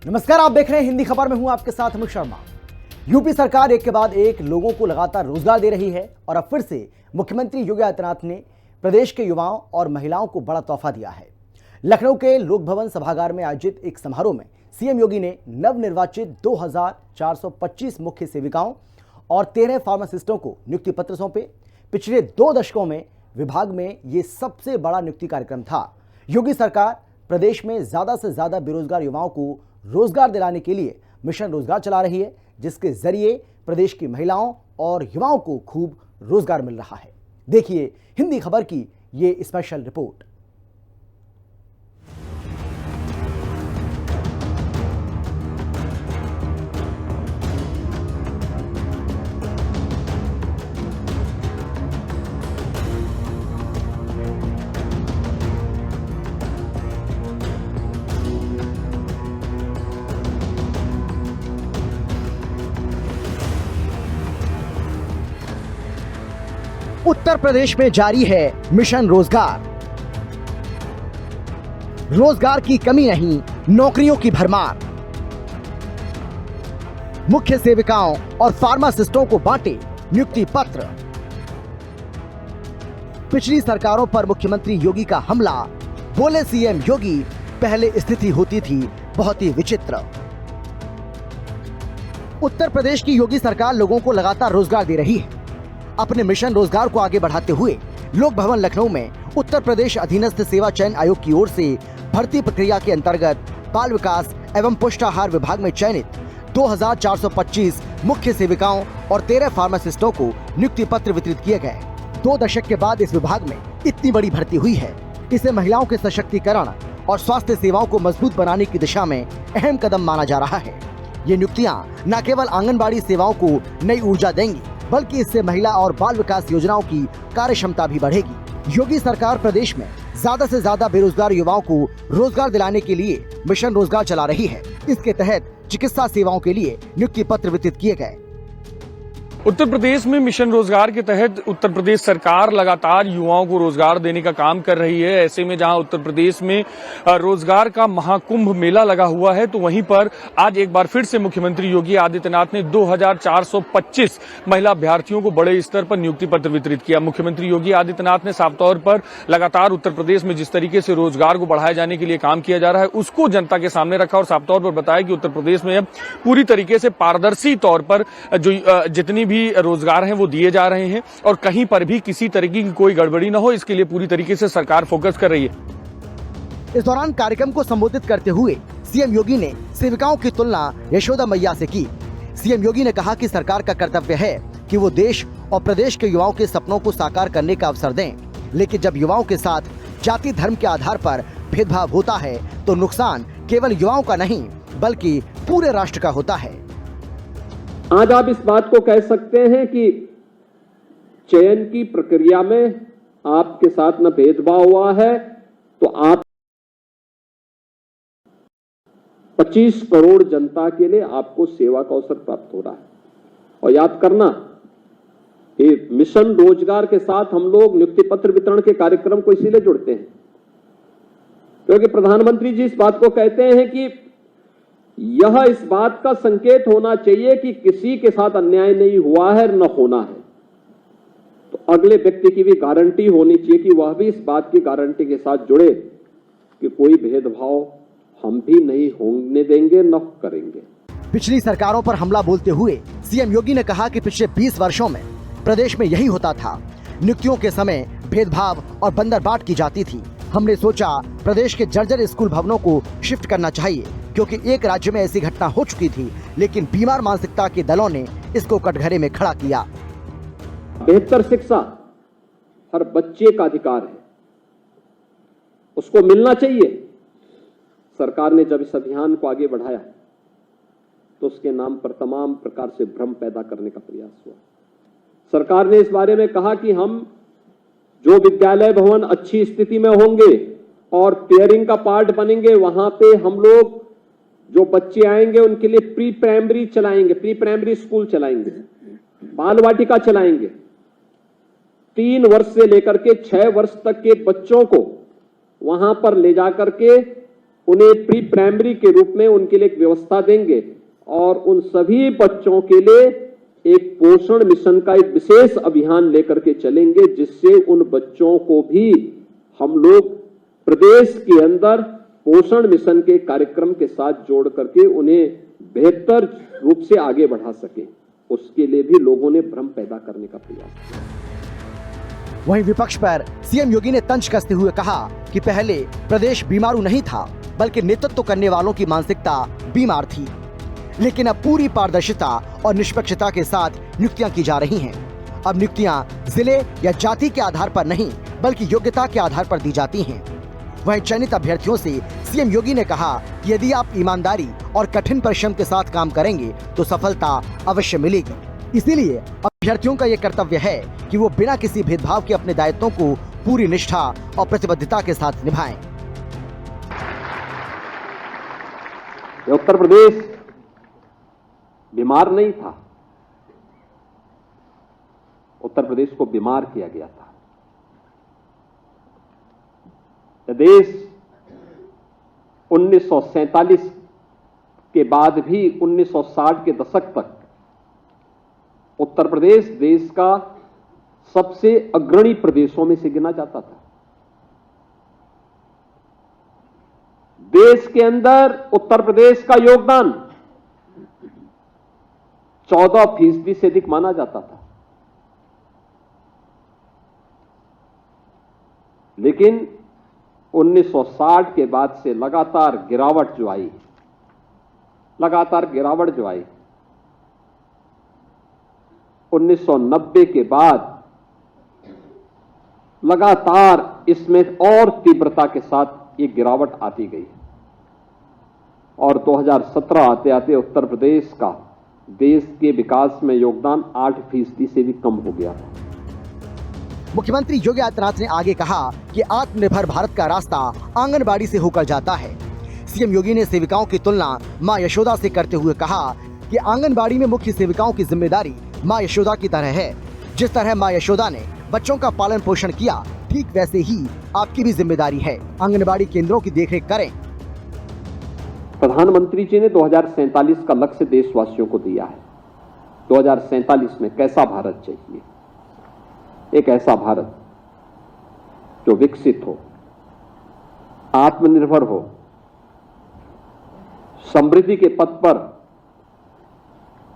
नमस्कार, आप देख रहे हैं हिंदी खबर में हूं आपके साथ अमित शर्मा। यूपी सरकार एक के बाद एक लोगों को लगातार रोजगार दे रही है और अब फिर से मुख्यमंत्री योगी आदित्यनाथ ने प्रदेश के युवाओं और महिलाओं को बड़ा तोहफा दिया है। लखनऊ के लोक भवन सभागार में आयोजित एक समारोह में सीएम योगी ने नवनिर्वाचित 2425 मुख्य सेविकाओं और 13 फार्मासिस्टों को नियुक्ति पत्र सौंपे। पिछले 2 दशकों में विभाग में ये सबसे बड़ा नियुक्ति कार्यक्रम था। योगी सरकार प्रदेश में ज्यादा से ज्यादा बेरोजगार युवाओं को रोजगार दिलाने के लिए मिशन रोजगार चला रही है, जिसके जरिए प्रदेश की महिलाओं और युवाओं को खूब रोजगार मिल रहा है। देखिए हिंदी खबर की ये स्पेशल रिपोर्ट। उत्तर प्रदेश में जारी है मिशन रोजगार। रोजगार की कमी नहीं, नौकरियों की भरमार। मुख्य सेविकाओं और फार्मासिस्टों को बांटे नियुक्ति पत्र। पिछली सरकारों पर मुख्यमंत्री योगी का हमला, बोले सीएम योगी, पहले स्थिति होती थी बहुत ही विचित्र। उत्तर प्रदेश की योगी सरकार लोगों को लगातार रोजगार दे रही है। अपने मिशन रोजगार को आगे बढ़ाते हुए लोक भवन लखनऊ में उत्तर प्रदेश अधीनस्थ सेवा चयन आयोग की ओर से भर्ती प्रक्रिया के अंतर्गत बाल विकास एवं पुष्टाहार विभाग में चयनित 2425 मुख्य सेविकाओं और 13 फार्मासिस्टों को नियुक्ति पत्र वितरित किए गए। 2 दशक के बाद इस विभाग में इतनी बड़ी भर्ती हुई है। इसे महिलाओं के सशक्तिकरण और स्वास्थ्य सेवाओं को मजबूत बनाने की दिशा में अहम कदम माना जा रहा है। ये नियुक्तियां न केवल आंगनबाड़ी सेवाओं को नई ऊर्जा देंगी, बल्कि इससे महिला और बाल विकास योजनाओं की कार्य क्षमता भी बढ़ेगी। योगी सरकार प्रदेश में ज्यादा से ज्यादा बेरोजगार युवाओं को रोजगार दिलाने के लिए मिशन रोजगार चला रही है। इसके तहत चिकित्सा सेवाओं के लिए नियुक्ति पत्र वितरित किए गए। उत्तर प्रदेश में मिशन रोजगार के तहत उत्तर प्रदेश सरकार लगातार युवाओं को रोजगार देने का काम कर रही है। ऐसे में जहां उत्तर प्रदेश में रोजगार का महाकुंभ मेला लगा हुआ है, तो वहीं पर आज एक बार फिर से मुख्यमंत्री योगी आदित्यनाथ ने 2425 महिला अभ्यर्थियों को बड़े स्तर पर नियुक्ति पत्र वितरित किया। मुख्यमंत्री योगी आदित्यनाथ ने साफ तौर पर लगातार उत्तर प्रदेश में जिस तरीके से रोजगार को बढ़ाए जाने के लिए काम किया जा रहा है, उसको जनता के सामने रखा और साफ तौर पर बताया कि उत्तर प्रदेश में अब पूरी तरीके से पारदर्शी तौर पर जो जितनी भी रोजगार हैं वो दिए जा रहे हैं और कहीं पर भी किसी तरीके की कोई गड़बड़ी न हो, इसके लिए पूरी तरीके से सरकार फोकस कर रही है। इस दौरान कार्यक्रम को संबोधित करते हुए सीएम योगी ने सेविकाओं की तुलना यशोदा मैया से की। सीएम योगी ने कहा कि सरकार का कर्तव्य है कि वो देश और प्रदेश के युवाओं के सपनों को साकार करने का अवसर दें, लेकिन जब युवाओं के साथ जाति धर्म के आधार पर भेदभाव होता है तो नुकसान केवल युवाओं का नहीं बल्कि पूरे राष्ट्र का होता है। आज आप इस बात को कह सकते हैं कि चयन की प्रक्रिया में आपके साथ न भेदभाव हुआ है, तो आप 25 करोड़ जनता के लिए आपको सेवा का अवसर प्राप्त हो रहा है। और याद करना, ये मिशन रोजगार के साथ हम लोग नियुक्ति पत्र वितरण के कार्यक्रम को इसीलिए जुड़ते हैं क्योंकि प्रधानमंत्री जी इस बात को कहते हैं कि यह इस बात का संकेत होना चाहिए कि किसी के साथ अन्याय नहीं हुआ है न होना है। तो अगले व्यक्ति की भी गारंटी होनी चाहिए कि वह भी इस बात की गारंटी के साथ जुड़े कि कोई भेदभाव हम भी नहीं होने देंगे न करेंगे। पिछली सरकारों पर हमला बोलते हुए सीएम योगी ने कहा कि पिछले 20 वर्षों में प्रदेश में यही होता था। नियुक्तियों के समय भेदभाव और बंदरबाट की जाती थी। हमने सोचा प्रदेश के जर्जर स्कूल भवनों को शिफ्ट करना चाहिए, क्योंकि एक राज्य में ऐसी घटना हो चुकी थी, लेकिन बीमार मानसिकता के दलों ने इसको कटघरे में खड़ा किया। बेहतर शिक्षा हर बच्चे का अधिकार है, उसको मिलना चाहिए। सरकार ने जब इस अभियान को आगे बढ़ाया तो उसके नाम पर तमाम प्रकार से भ्रम पैदा करने का प्रयास हुआ। सरकार ने इस बारे में कहा कि हम जो विद्यालय भवन अच्छी स्थिति में होंगे और पेयरिंग का पार्ट बनेंगे, वहां पे हम लोग जो बच्चे आएंगे उनके लिए प्री प्राइमरी चलाएंगे, प्री प्राइमरी स्कूल चलाएंगे, बाल वाटिका चलाएंगे। 3 वर्ष से लेकर के 6 वर्ष तक के बच्चों को वहां पर ले जाकर के उन्हें प्री प्राइमरी के रूप में उनके लिए एक व्यवस्था देंगे और उन सभी बच्चों के लिए एक पोषण मिशन का एक विशेष अभियान लेकर के चलेंगे, जिससे उन बच्चों को भी हम लोग प्रदेश के अंदर पोषण मिशन के कार्यक्रम के साथ जोड़ करके उन्हें बेहतर रूप से आगे बढ़ा सके। उसके लिए भी लोगों ने भ्रम पैदा करने का प्रयास किया। वहीं विपक्ष पर सीएम योगी ने तंज कसते हुए कहा कि पहले प्रदेश बीमारू नहीं था, बल्कि नेतृत्व करने वालों की मानसिकता बीमार थी। लेकिन अब पूरी पारदर्शिता और निष्पक्षता के साथ नियुक्तियां की जा रही हैं। अब नियुक्तियां जिले या जाति के आधार पर नहीं, बल्कि योग्यता के आधार पर दी जाती हैं। वहीं चयनित अभ्यर्थियों से सीएम योगी ने कहा कि यदि आप ईमानदारी और कठिन परिश्रम के साथ काम करेंगे तो सफलता अवश्य मिलेगी। इसीलिए अभ्यर्थियों का ये कर्तव्य है कि वो बिना किसी भेदभाव के अपने दायित्वों को पूरी निष्ठा और प्रतिबद्धता के साथ निभाएं। उत्तर प्रदेश बीमार नहीं था, उत्तर प्रदेश को बीमार किया गया था। यह देश 1947 के बाद भी 1960 के दशक तक उत्तर प्रदेश देश का सबसे अग्रणी प्रदेशों में से गिना जाता था। देश के अंदर उत्तर प्रदेश का योगदान 14% से अधिक माना जाता था। लेकिन 1960 के बाद से लगातार गिरावट जो आई, 1990 के बाद लगातार इसमें और तीव्रता के साथ ये गिरावट आती गई और 2017 आते आते उत्तर प्रदेश का देश के विकास में योगदान 8% से भी कम हो गया था। मुख्यमंत्री योगी आदित्यनाथ ने आगे कहा कि आत्मनिर्भर भारत का रास्ता आंगनबाड़ी से होकर जाता है। सीएम योगी ने सेविकाओं की तुलना मां यशोदा से करते हुए कहा कि आंगनबाड़ी में मुख्य सेविकाओं की जिम्मेदारी मां यशोदा की तरह है। जिस तरह मां यशोदा ने बच्चों का पालन पोषण किया, ठीक वैसे ही आपकी भी जिम्मेदारी है। आंगनबाड़ी केंद्रों की देखरेख करें। प्रधानमंत्री जी ने 2047 का लक्ष्य देशवासियों को दिया है। 2047 में कैसा भारत चाहिए? एक ऐसा भारत जो विकसित हो, आत्मनिर्भर हो, समृद्धि के पथ पर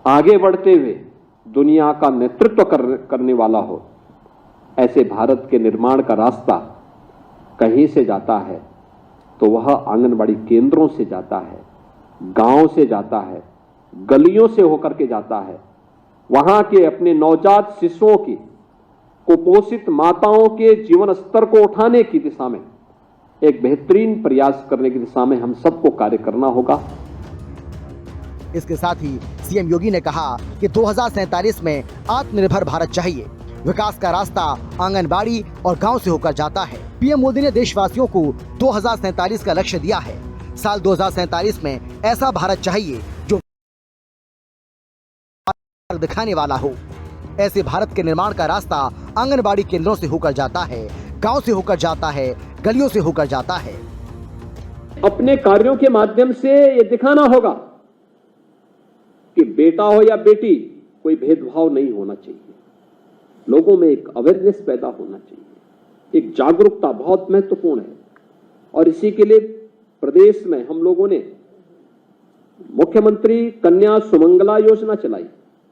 आगे बढ़ते हुए दुनिया का नेतृत्व करने वाला हो। ऐसे भारत के निर्माण का रास्ता कहीं से जाता है तो वह आंगनबाड़ी केंद्रों से जाता है, गांव से जाता है, गलियों से होकर के जाता है। वहां के अपने नवजात शिशुओं की, कुपोषित माताओं के जीवन स्तर को उठाने की दिशा में एक बेहतरीन प्रयास करने की दिशा में हम सबको कार्य करना होगा। इसके साथ ही सीएम योगी ने कहा कि 2047 में आत्मनिर्भर भारत चाहिए। विकास का रास्ता आंगनबाड़ी और गांव से होकर जाता है। पीएम मोदी ने देशवासियों को 2047 का लक्ष्य दिया है। साल 2047 में ऐसा भारत चाहिए जो दिखाने वाला हो। ऐसे भारत के निर्माण का रास्ता आंगनबाड़ी केंद्रों से होकर जाता है, गांव से होकर जाता है, गलियों से होकर जाता है। अपने कार्यों के माध्यम से ये दिखाना होगा कि बेटा हो या बेटी, कोई भेदभाव नहीं होना चाहिए। लोगों में एक अवेयरनेस पैदा होना चाहिए, एक जागरूकता बहुत महत्वपूर्ण है। और इसी के लिए प्रदेश में हम लोगों ने मुख्यमंत्री कन्या सुमंगला योजना चलाई।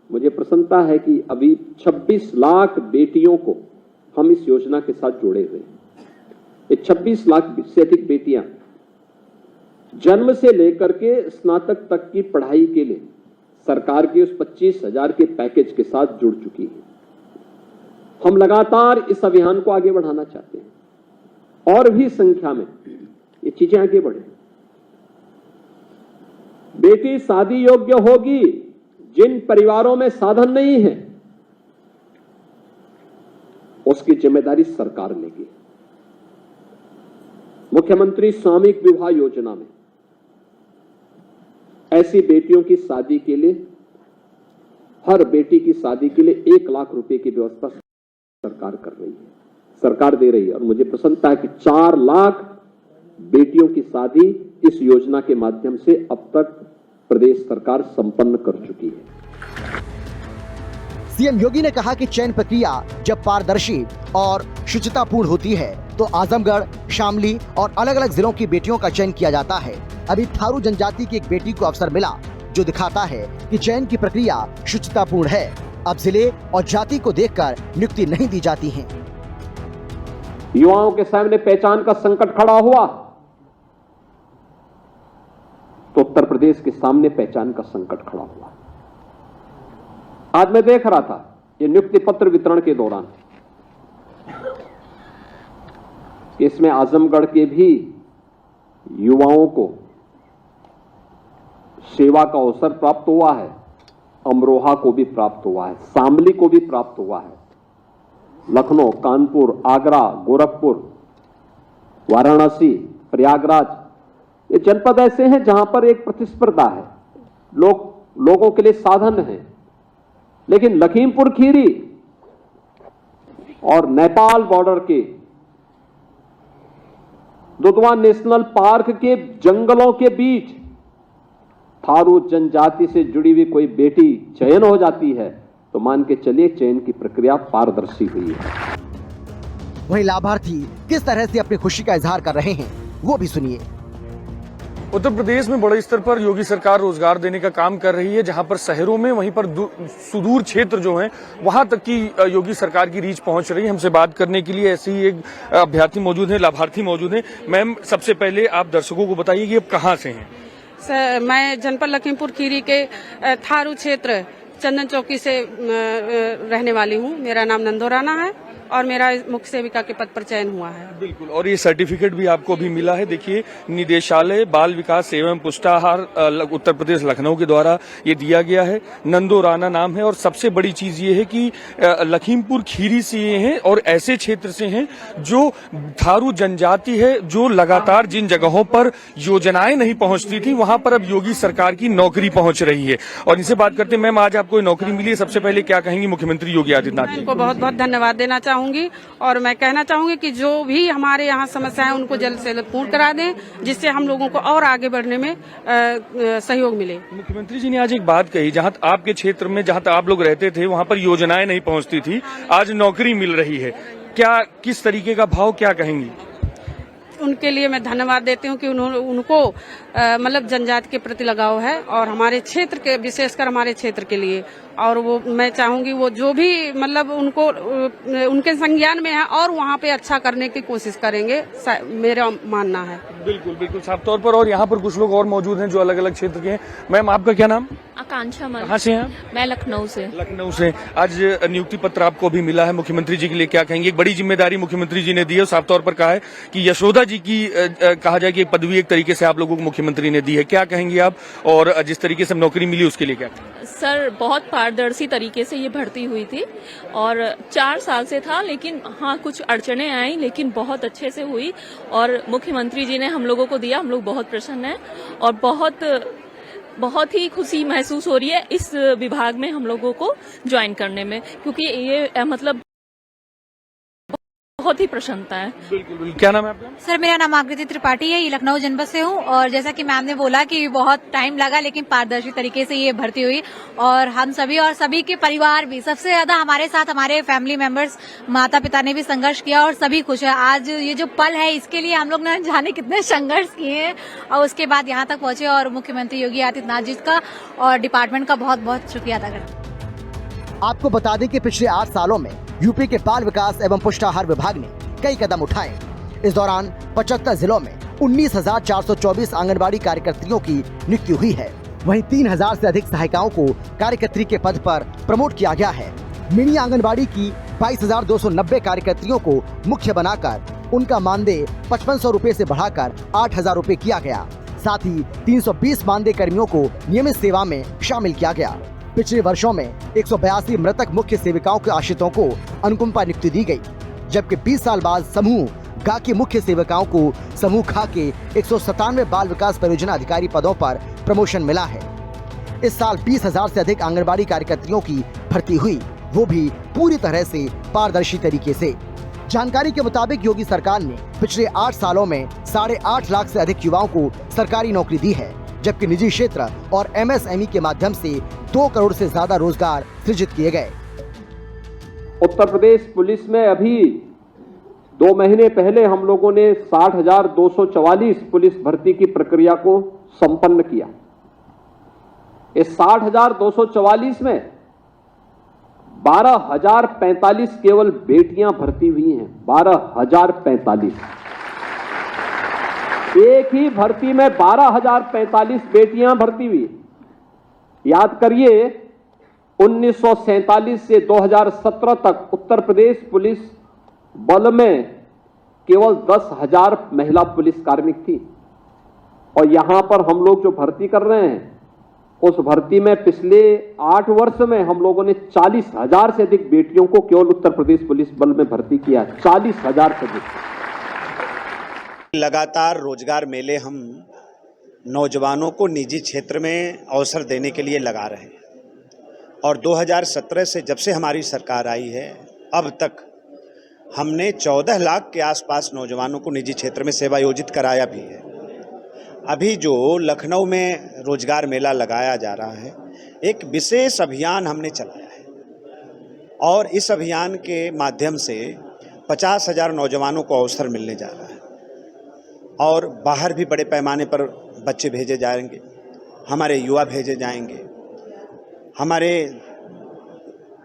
मुझे प्रसन्नता है कि अभी 26 लाख बेटियों को हम इस योजना के साथ जोड़े हुए हैं। ये 26 लाख से अधिक बेटियां जन्म से लेकर के स्नातक तक की पढ़ाई के लिए सरकार के उस 25,000 के पैकेज के साथ जुड़ चुकी है। हम लगातार इस अभियान को आगे बढ़ाना चाहते हैं और भी संख्या में ये चीजें आगे बढ़े। बेटी शादी योग्य होगी जिन परिवारों में साधन नहीं है, उसकी जिम्मेदारी सरकार लेगी। मुख्यमंत्री सामूहिक विवाह योजना में ऐसी बेटियों की शादी के लिए, हर बेटी की शादी के लिए 1 लाख रुपए की व्यवस्था सरकार कर रही है, सरकार दे रही है। और मुझे प्रसन्नता है कि 4 लाख बेटियों की शादी इस योजना के माध्यम से अब तक प्रदेश सरकार संपन्न कर चुकी है। सीएम योगी ने कहा कि चयन प्रक्रिया जब पारदर्शी और शुचितापूर्ण होती है तो आजमगढ़, शामली और अलग अलग जिलों की बेटियों का चयन किया जाता है। अभी थारू जनजाति की एक बेटी को अवसर मिला, जो दिखाता है कि चयन की प्रक्रिया शुचितापूर्ण है। अब जिले और जाति को देखकर नियुक्ति नहीं दी जाती है। युवाओं के सामने पहचान का संकट खड़ा हुआ तो उत्तर प्रदेश के सामने पहचान का संकट खड़ा हुआ। आज मैं देख रहा था ये नियुक्ति पत्र वितरण के दौरान, इसमें आजमगढ़ के भी युवाओं को सेवा का अवसर प्राप्त हुआ है, अमरोहा को भी प्राप्त हुआ है, शामली को भी प्राप्त हुआ है, लखनऊ, कानपुर, आगरा, गोरखपुर, वाराणसी, प्रयागराज, ये जनपद ऐसे हैं जहां पर एक प्रतिस्पर्धा है, लोगों के लिए साधन है। लेकिन लखीमपुर खीरी और नेपाल बॉर्डर के दुधवा नेशनल पार्क के जंगलों के बीच थारू जनजाति से जुड़ी हुई कोई बेटी चयन हो जाती है तो मान के चलिए चयन की प्रक्रिया पारदर्शी हुई है। वहीं लाभार्थी किस तरह से अपनी खुशी का इजहार कर रहे हैं, वो भी सुनिए। उत्तर प्रदेश में बड़े स्तर पर योगी सरकार रोजगार देने का काम कर रही है, जहां पर शहरों में, वहीं पर सुदूर क्षेत्र जो हैं वहां तक की योगी सरकार की रीच पहुंच रही है। हमसे बात करने के लिए ऐसी ही एक अभ्यर्थी मौजूद है, लाभार्थी मौजूद है। मैम, सबसे पहले आप दर्शकों को बताइए कि आप कहां से हैं? सर, मैं जनपद लखीमपुर खीरी के थारू क्षेत्र चंदन चौकी से रहने वाली हूँ। मेरा नाम नंदो राणा है और मेरा मुख्य सेविका के पद पर चयन हुआ है। बिल्कुल, और ये सर्टिफिकेट भी आपको अभी मिला है। देखिए, निदेशालय बाल विकास एवं पुष्टाहार उत्तर प्रदेश लखनऊ के द्वारा ये दिया गया है। नंदो राणा नाम है और सबसे बड़ी चीज ये है कि लखीमपुर खीरी से ये हैं और ऐसे क्षेत्र से हैं जो थारू जनजाति है, जो लगातार जिन जगहों पर योजनाएं नहीं पहुंचती थी वहां पर अब योगी सरकार की नौकरी पहुंच रही है। और इनसे बात करते हैं। मैम, आज आपको नौकरी मिली है, सबसे पहले क्या कहेंगी मुख्यमंत्री योगी आदित्यनाथ जी? इनको बहुत बहुत धन्यवाद देना चाहूंगी और मैं कहना चाहूंगी कि जो भी हमारे यहाँ समस्याएं उनको जल्द से जल्द पूर्ण करा दें, जिससे हम लोगों को और आगे बढ़ने में सहयोग मिले। मुख्यमंत्री जी ने आज एक बात कही, जहां आपके क्षेत्र में जहां आप लोग रहते थे वहां पर योजनाएं नहीं पहुंचती थी, आज नौकरी मिल रही है। क्या, किस तरीके का भाव, क्या कहेंगी? उनके लिए मैं धन्यवाद देती हूँ कि उनको मतलब जनजाति के प्रति लगाव है और हमारे क्षेत्र के, विशेषकर हमारे क्षेत्र के लिए। और वो मैं चाहूंगी वो जो भी मतलब उनको उनके संज्ञान में है और वहाँ पे अच्छा करने की कोशिश करेंगे, मेरा मानना है। बिल्कुल बिल्कुल, साफ तौर पर। और यहाँ पर कुछ लोग और मौजूद हैं जो अलग अलग क्षेत्र के हैं। मैम, आपका क्या नाम? आकांक्षा मलिक। कहाँ से हैं? मैं लखनऊ से। लखनऊ से। आज नियुक्ति पत्र आपको भी मिला है, मुख्यमंत्री जी के लिए क्या कहेंगे? एक बड़ी जिम्मेदारी मुख्यमंत्री जी ने दी है, साफ तौर पर कहा है कि यशोदा जी की कहा जाए कि एक पदवी एक तरीके से आप लोगों को मुख्यमंत्री ने दी है। क्या कहेंगे आप? और जिस तरीके से नौकरी मिली उसके लिए क्या? सर, बहुत पारदर्शी तरीके से ये भर्ती हुई थी और 4 साल से था, लेकिन हाँ कुछ अड़चने आई, लेकिन बहुत अच्छे से हुई और मुख्यमंत्री जी ने हम लोगों को दिया। हम लोग बहुत प्रसन्न हैं और बहुत ही खुशी महसूस हो रही है इस विभाग में हम लोगों को ज्वाइन करने में, क्योंकि ये मतलब बहुत ही प्रसन्नता है। बिल्कुल। क्या नाम है आपका? सर, मेरा नाम आकृति त्रिपाठी है, ये लखनऊ जनपद से हूँ। और जैसा कि मैम ने बोला कि बहुत टाइम लगा, लेकिन पारदर्शी तरीके से ये भर्ती हुई और हम सभी और सभी के परिवार भी, सबसे ज्यादा हमारे साथ हमारे फैमिली मेंबर्स, माता पिता ने भी संघर्ष किया और सभी खुश है। आज ये जो पल है इसके लिए हम लोग न जाने कितने संघर्ष किए हैं और उसके बाद यहाँ तक पहुंचे। और मुख्यमंत्री योगी आदित्यनाथ जी का और डिपार्टमेंट का बहुत बहुत शुक्रिया अदा करते हैं। आपको बता दें कि पिछले 8 सालों में यूपी के बाल विकास एवं पुष्टाहार विभाग ने कई कदम उठाए। इस दौरान 75 जिलों में 19,424 आंगनबाड़ी कार्यकर्तियों की नियुक्ति हुई है। वहीं 3,000 से अधिक सहायिकाओं को कार्यकर्त्री के पद पर प्रमोट किया गया है। मिनी आंगनबाड़ी की 22,290 कार्यकर्तियों को मुख्य बनाकर उनका मानदेय 5,500 रूपए से बढ़ाकर 8,000 रूपए किया गया। साथ ही 320 मानदेय कर्मियों को नियमित सेवा में शामिल किया गया। पिछले वर्षों में 182 मृतक मुख्य सेविकाओं के आश्रितों को अनुकंपा नियुक्ति दी गई, जबकि 20 साल बाद समूह गा के मुख्य सेविकाओं को समूह खा के 197 बाल विकास परियोजना अधिकारी पदों पर प्रमोशन मिला है। इस साल 20,000 से अधिक आंगनबाड़ी कार्यकर्तियों की भर्ती हुई, वो भी पूरी तरह से पारदर्शी तरीके से। जानकारी के मुताबिक योगी सरकार ने पिछले 8 सालों में 8.5 लाख से अधिक युवाओं को सरकारी नौकरी दी है, जबकि निजी क्षेत्र और MSME के माध्यम से 2 करोड़ से ज्यादा रोजगार सृजित किए गए। उत्तर प्रदेश पुलिस में अभी 2 महीने पहले हम लोगों ने 60,244 पुलिस भर्ती की प्रक्रिया को संपन्न किया। इस 60,244 में 12,045 केवल बेटियां भर्ती हुई हैं। 12,045 एक ही भर्ती में 12,045 बेटियां भर्ती हुई। याद करिए 1947 से 2017 तक उत्तर प्रदेश पुलिस बल में केवल 10,000 महिला पुलिस कार्मिक थी, और यहां पर हम लोग जो भर्ती कर रहे हैं उस भर्ती में पिछले 8 वर्ष में हम लोगों ने 40,000 से अधिक बेटियों को केवल उत्तर प्रदेश पुलिस बल में भर्ती किया। 40,000 से अधिक। लगातार रोजगार मेले हम नौजवानों को निजी क्षेत्र में अवसर देने के लिए लगा रहे हैं, और 2017 से जब से हमारी सरकार आई है अब तक हमने 14 लाख के आसपास नौजवानों को निजी क्षेत्र में सेवायोजित कराया भी है। अभी जो लखनऊ में रोजगार मेला लगाया जा रहा है, एक विशेष अभियान हमने चलाया है, और इस अभियान के माध्यम से 50,000 नौजवानों को अवसर मिलने जा रहा है, और बाहर भी बड़े पैमाने पर बच्चे भेजे जाएंगे, हमारे युवा भेजे जाएंगे। हमारे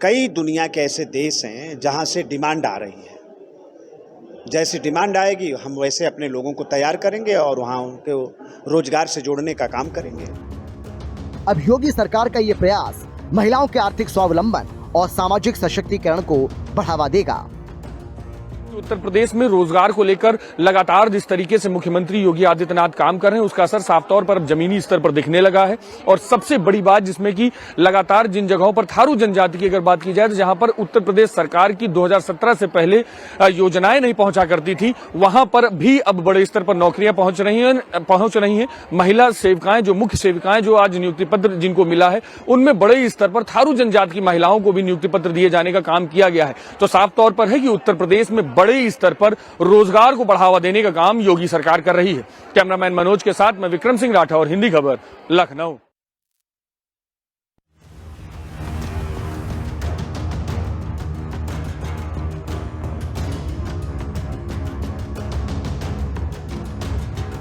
कई दुनिया के ऐसे देश हैं जहां से डिमांड आ रही है। जैसी डिमांड आएगी हम वैसे अपने लोगों को तैयार करेंगे और वहां उनको रोजगार से जोड़ने का काम करेंगे। अब योगी सरकार का ये प्रयास महिलाओं के आर्थिक स्वावलंबन और सामाजिक सशक्तिकरण को बढ़ावा देगा। उत्तर प्रदेश में रोजगार को लेकर लगातार जिस तरीके से मुख्यमंत्री योगी आदित्यनाथ काम कर रहे हैं उसका असर साफ तौर पर अब जमीनी स्तर पर दिखने लगा है। और सबसे बड़ी बात जिसमें कि लगातार जिन जगहों पर थारू जनजाति की अगर बात की जाए तो जहां पर उत्तर प्रदेश सरकार की 2017 से पहले योजनाएं नहीं पहुंचा करती थी, वहां पर भी अब बड़े स्तर पर नौकरियां पहुंच रही हैं। महिला सेविकाएं, जो मुख्य सेविकाएं जो आज नियुक्ति पत्र जिनको मिला है, उनमें बड़े स्तर पर थारू जनजाति की महिलाओं को भी नियुक्ति पत्र दिए जाने का काम किया गया है। तो साफ तौर पर है कि उत्तर प्रदेश में बड़े स्तर पर रोजगार को बढ़ावा देने का काम योगी सरकार कर रही है। कैमरामैन मनोज के साथ मैं विक्रम सिंह राठौर, हिंदी खबर, लखनऊ।